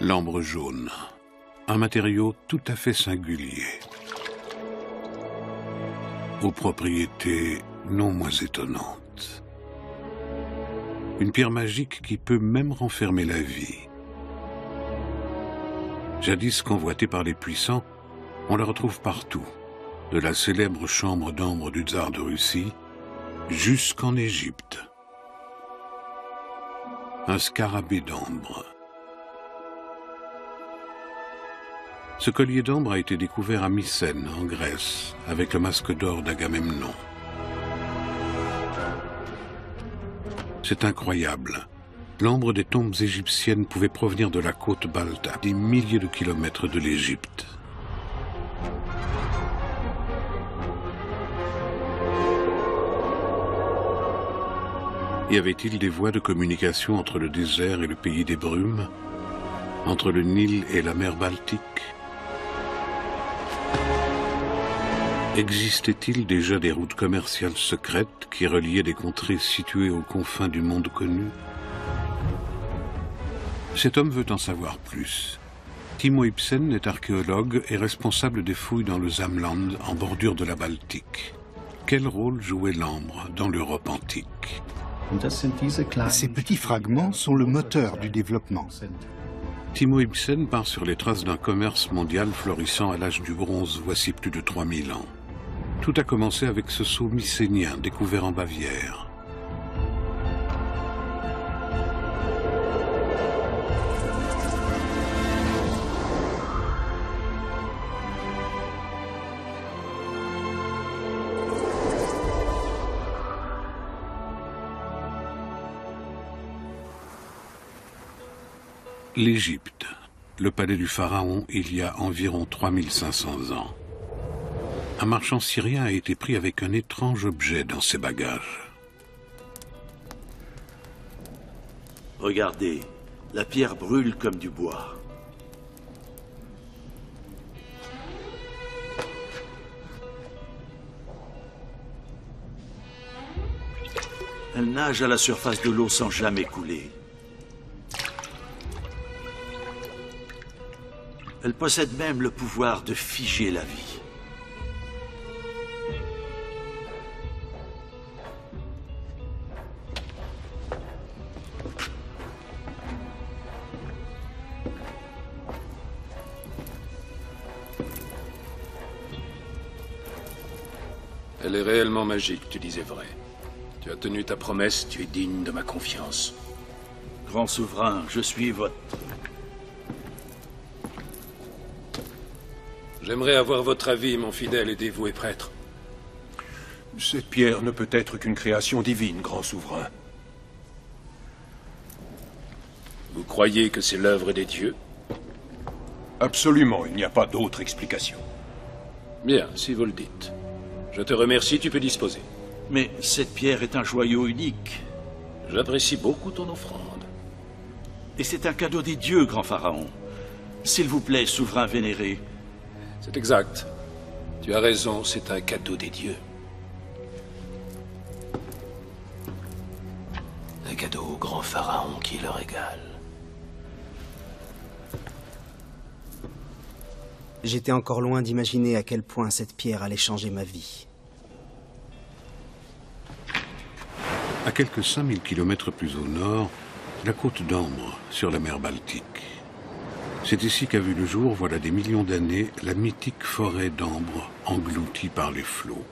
L'ambre jaune, un matériau tout à fait singulier, aux propriétés non moins étonnantes. Une pierre magique qui peut même renfermer la vie. Jadis convoitée par les puissants, on la retrouve partout, de la célèbre chambre d'ambre du tsar de Russie jusqu'en Égypte. Un scarabée d'ambre. Ce collier d'ambre a été découvert à Mycène, en Grèce, avec le masque d'or d'Agamemnon. C'est incroyable. L'ambre des tombes égyptiennes pouvait provenir de la côte balte, à des milliers de kilomètres de l'Égypte. Y avait-il des voies de communication entre le désert et le pays des brumes, entre le Nil et la mer Baltique? Existait-il déjà des routes commerciales secrètes qui reliaient des contrées situées aux confins du monde connu? Cet homme veut en savoir plus. Timo Ibsen est archéologue et responsable des fouilles dans le Zamland, en bordure de la Baltique. Quel rôle jouait l'ambre dans l'Europe antique? Ces petits fragments sont le moteur du développement. Timo Ibsen part sur les traces d'un commerce mondial florissant à l'âge du bronze, voici plus de 3000 ans. Tout a commencé avec ce sceau mycénien découvert en Bavière. L'Égypte, le palais du pharaon il y a environ 3500 ans. Un marchand syrien a été pris avec un étrange objet dans ses bagages. Regardez, la pierre brûle comme du bois. Elle nage à la surface de l'eau sans jamais couler. Elle possède même le pouvoir de figer la vie. Elle est réellement magique, tu disais vrai. Tu as tenu ta promesse, tu es digne de ma confiance. Grand souverain, je suis votre... J'aimerais avoir votre avis, mon fidèle et dévoué prêtre. Cette pierre ne peut être qu'une création divine, grand souverain. Vous croyez que c'est l'œuvre des dieux? Absolument, il n'y a pas d'autre explication. Bien, si vous le dites. Je te remercie, tu peux disposer. Mais cette pierre est un joyau unique. J'apprécie beaucoup ton offrande. Et c'est un cadeau des dieux, grand pharaon. S'il vous plaît, souverain vénéré. C'est exact. Tu as raison, c'est un cadeau des dieux. Un cadeau au grand pharaon qui le régale. J'étais encore loin d'imaginer à quel point cette pierre allait changer ma vie. À quelques 5000 kilomètres plus au nord, la côte d'Ambre, sur la mer Baltique. C'est ici qu'a vu le jour, voilà des millions d'années, la mythique forêt d'ambre engloutie par les flots.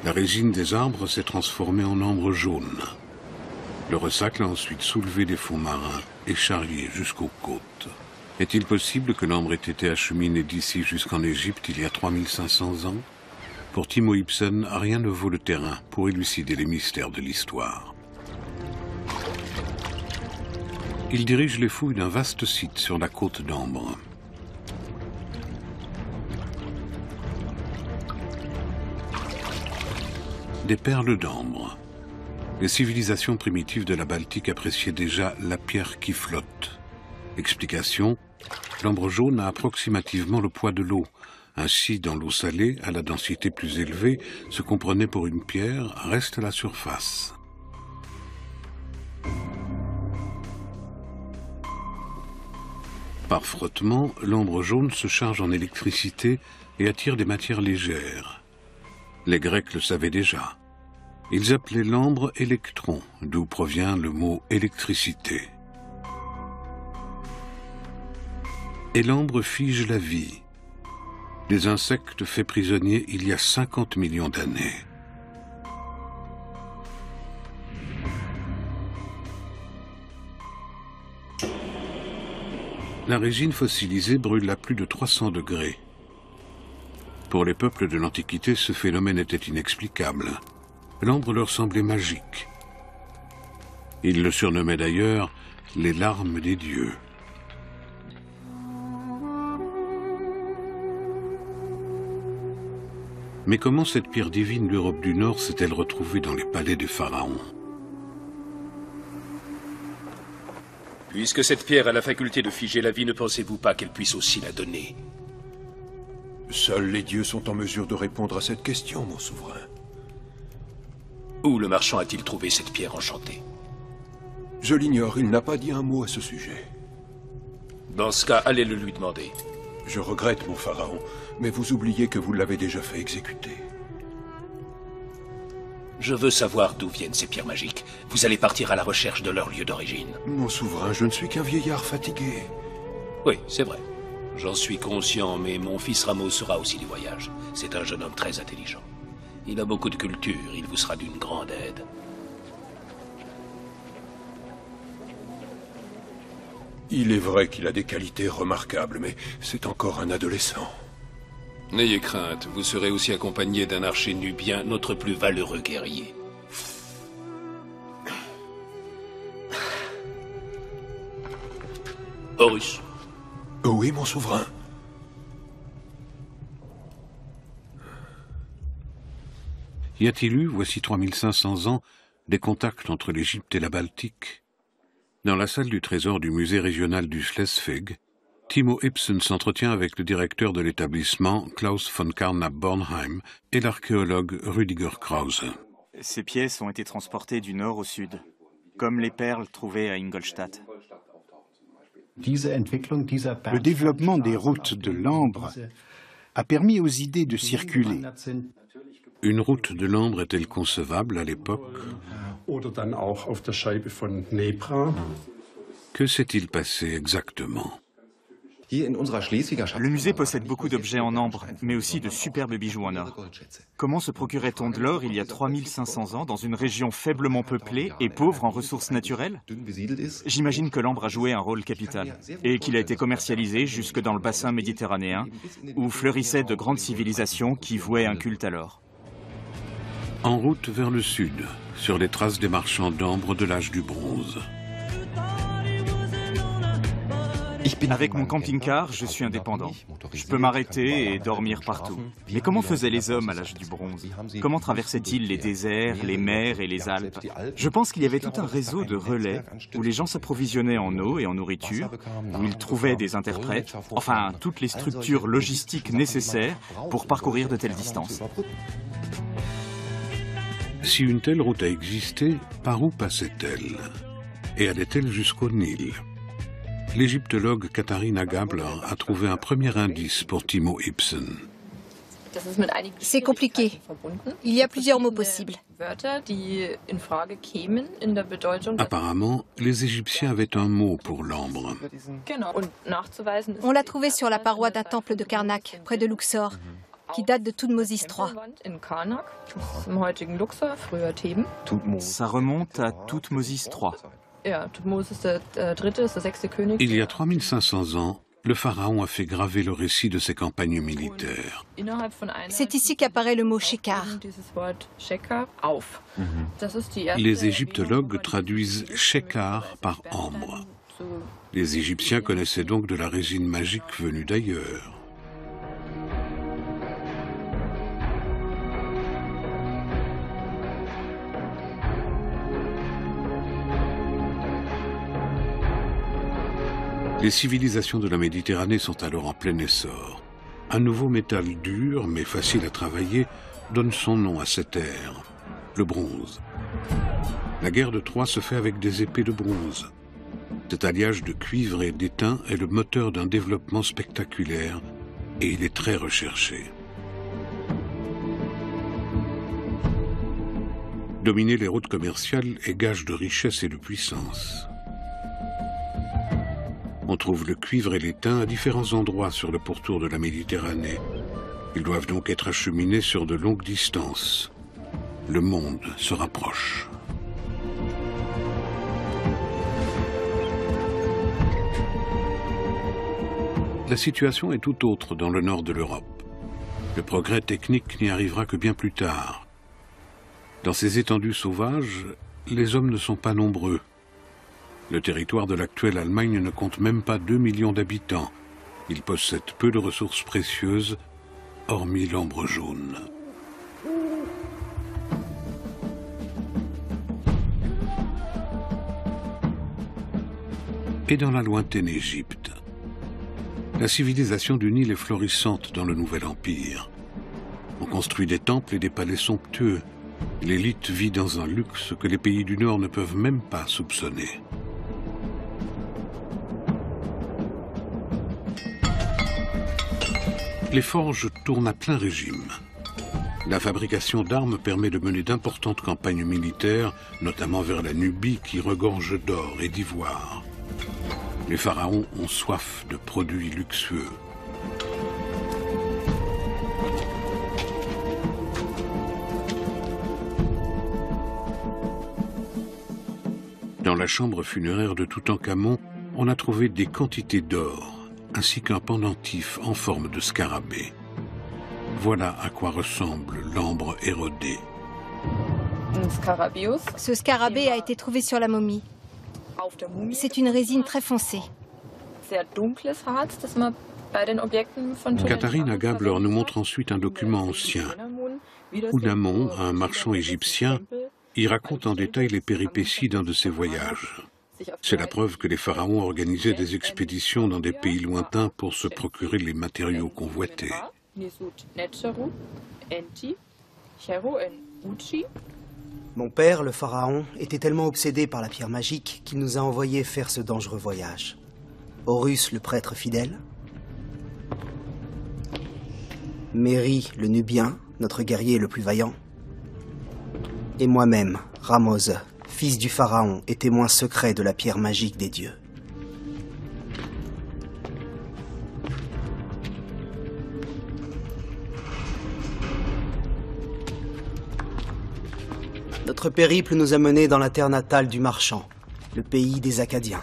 La résine des arbres s'est transformée en ambre jaune. Le ressac a ensuite soulevé des fonds marins et charrié jusqu'aux côtes. Est-il possible que l'ambre ait été acheminé d'ici jusqu'en Égypte il y a 3500 ans? Pour Timo Ibsen, rien ne vaut le terrain pour élucider les mystères de l'histoire. Il dirige les fouilles d'un vaste site sur la côte d'Ambre. Des perles d'ambre. Les civilisations primitives de la Baltique appréciaient déjà la pierre qui flotte. Explication, l'ambre jaune a approximativement le poids de l'eau. Ainsi, dans l'eau salée, à la densité plus élevée, ce qu'on prenait pour une pierre reste à la surface. Par frottement, l'ambre jaune se charge en électricité et attire des matières légères. Les Grecs le savaient déjà. Ils appelaient l'ambre électron, d'où provient le mot électricité. Et l'ambre fige la vie. Des insectes faits prisonniers il y a 50 millions d'années. La résine fossilisée brûle à plus de 300 degrés. Pour les peuples de l'Antiquité, ce phénomène était inexplicable. L'ambre leur semblait magique. Ils le surnommaient d'ailleurs les larmes des dieux. Mais comment cette pierre divine d'Europe du Nord s'est-elle retrouvée dans les palais des pharaons? Puisque cette pierre a la faculté de figer la vie, ne pensez-vous pas qu'elle puisse aussi la donner? Seuls les dieux sont en mesure de répondre à cette question, mon souverain. Où le marchand a-t-il trouvé cette pierre enchantée? Je l'ignore, il n'a pas dit un mot à ce sujet. Dans ce cas, allez le lui demander. Je regrette, mon pharaon, mais vous oubliez que vous l'avez déjà fait exécuter. Je veux savoir d'où viennent ces pierres magiques. Vous allez partir à la recherche de leur lieu d'origine. Mon souverain, je ne suis qu'un vieillard fatigué. Oui, c'est vrai. J'en suis conscient, mais mon fils Rameau sera aussi du voyage. C'est un jeune homme très intelligent. Il a beaucoup de culture, il vous sera d'une grande aide. Il est vrai qu'il a des qualités remarquables, mais c'est encore un adolescent. N'ayez crainte, vous serez aussi accompagné d'un archer nubien, notre plus valeureux guerrier. Horus. Oui, mon souverain. Y a-t-il eu, voici 3500 ans, des contacts entre l'Égypte et la Baltique? Dans la salle du trésor du musée régional du Schleswig, Timo Ibsen s'entretient avec le directeur de l'établissement, Klaus von Carnap-Bornheim, et l'archéologue Rüdiger Krause. Ces pièces ont été transportées du nord au sud, comme les perles trouvées à Ingolstadt. Le développement des routes de l'ambre a permis aux idées de circuler. Une route de l'ambre est-elle concevable à l'époque? Que s'est-il passé exactement? Le musée possède beaucoup d'objets en ambre, mais aussi de superbes bijoux en or. Comment se procurait-on de l'or il y a 3500 ans dans une région faiblement peuplée et pauvre en ressources naturelles? J'imagine que l'ambre a joué un rôle capital et qu'il a été commercialisé jusque dans le bassin méditerranéen où fleurissaient de grandes civilisations qui vouaient un culte à l'or. En route vers le sud, sur les traces des marchands d'ambre de l'âge du bronze. Avec mon camping-car, je suis indépendant. Je peux m'arrêter et dormir partout. Mais comment faisaient les hommes à l'âge du bronze? Comment traversaient-ils les déserts, les mers et les Alpes? Je pense qu'il y avait tout un réseau de relais où les gens s'approvisionnaient en eau et en nourriture, où ils trouvaient des interprètes, enfin toutes les structures logistiques nécessaires pour parcourir de telles distances. Si une telle route a existé, par où passait-elle? Et allait-elle jusqu'au Nil? L'égyptologue Katharina Gabler a trouvé un premier indice pour Timo Ibsen. C'est compliqué. Il y a plusieurs mots possibles. Apparemment, les Égyptiens avaient un mot pour l'ambre. On l'a trouvé sur la paroi d'un temple de Karnak, près de Luxor, qui date de Toutmosis III. Ça remonte à Toutmosis III. Il y a 3500 ans, le pharaon a fait graver le récit de ses campagnes militaires. C'est ici qu'apparaît le mot Shekhar. Les égyptologues traduisent Shekhar par ambre. Les Égyptiens connaissaient donc de la résine magique venue d'ailleurs. Les civilisations de la Méditerranée sont alors en plein essor. Un nouveau métal dur, mais facile à travailler, donne son nom à cette ère, le bronze. La guerre de Troie se fait avec des épées de bronze. Cet alliage de cuivre et d'étain est le moteur d'un développement spectaculaire et il est très recherché. Dominer les routes commerciales est gage de richesse et de puissance. On trouve le cuivre et l'étain à différents endroits sur le pourtour de la Méditerranée. Ils doivent donc être acheminés sur de longues distances. Le monde se rapproche. La situation est tout autre dans le nord de l'Europe. Le progrès technique n'y arrivera que bien plus tard. Dans ces étendues sauvages, les hommes ne sont pas nombreux. Le territoire de l'actuelle Allemagne ne compte même pas 2 millions d'habitants. Il possède peu de ressources précieuses, hormis l'ambre jaune. Et dans la lointaine Égypte, la civilisation du Nil est florissante dans le Nouvel Empire. On construit des temples et des palais somptueux. L'élite vit dans un luxe que les pays du Nord ne peuvent même pas soupçonner. Les forges tournent à plein régime. La fabrication d'armes permet de mener d'importantes campagnes militaires, notamment vers la Nubie qui regorge d'or et d'ivoire. Les pharaons ont soif de produits luxueux. Dans la chambre funéraire de Toutankhamon, on a trouvé des quantités d'or, ainsi qu'un pendentif en forme de scarabée. Voilà à quoi ressemble l'ambre érodé. Ce scarabée a été trouvé sur la momie. C'est une résine très foncée. Katharina Gabler nous montre ensuite un document ancien. Ounamon, un marchand égyptien, y raconte en détail les péripéties d'un de ses voyages. C'est la preuve que les pharaons organisaient des expéditions dans des pays lointains pour se procurer les matériaux convoités. Mon père, le pharaon, était tellement obsédé par la pierre magique qu'il nous a envoyés faire ce dangereux voyage. Horus, le prêtre fidèle. Méri, le Nubien, notre guerrier le plus vaillant. Et moi-même, Ramose, fils du pharaon et témoin secret de la pierre magique des dieux. Notre périple nous a menés dans la terre natale du marchand, le pays des Akkadiens.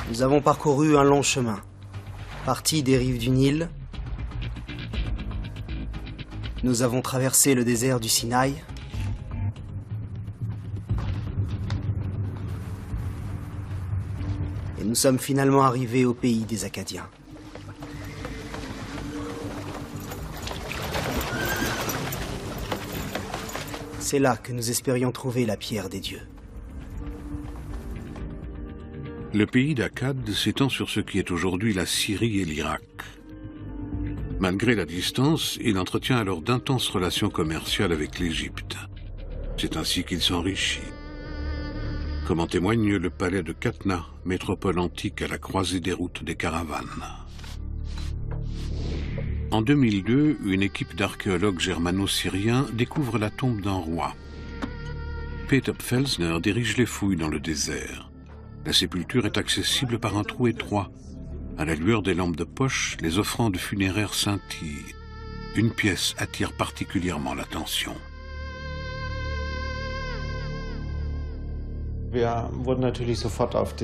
Nous avons parcouru un long chemin, partis des rives du Nil. Nous avons traversé le désert du Sinaï. Et nous sommes finalement arrivés au pays des Akkadiens. C'est là que nous espérions trouver la pierre des dieux. Le pays d'Akkad s'étend sur ce qui est aujourd'hui la Syrie et l'Irak. Malgré la distance, il entretient alors d'intenses relations commerciales avec l'Égypte. C'est ainsi qu'il s'enrichit. Comme en témoigne le palais de Katna, métropole antique à la croisée des routes des caravanes. En 2002, une équipe d'archéologues germano-syriens découvre la tombe d'un roi. Peter Pfelsner dirige les fouilles dans le désert. La sépulture est accessible par un trou étroit. À la lueur des lampes de poche, les offrandes funéraires scintillent. Une pièce attire particulièrement l'attention.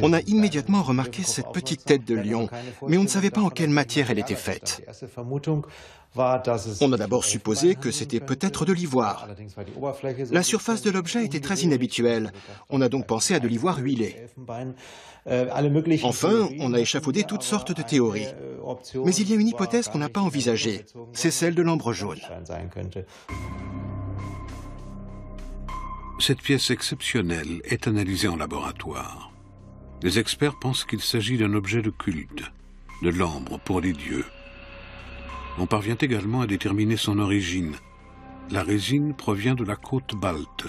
On a immédiatement remarqué cette petite tête de lion, mais on ne savait pas en quelle matière elle était faite. On a d'abord supposé que c'était peut-être de l'ivoire. La surface de l'objet était très inhabituelle. On a donc pensé à de l'ivoire huilé. Enfin, on a échafaudé toutes sortes de théories. Mais il y a une hypothèse qu'on n'a pas envisagée. C'est celle de l'ambre jaune. Cette pièce exceptionnelle est analysée en laboratoire. Les experts pensent qu'il s'agit d'un objet de culte, de l'ambre pour les dieux. On parvient également à déterminer son origine. La résine provient de la côte balte,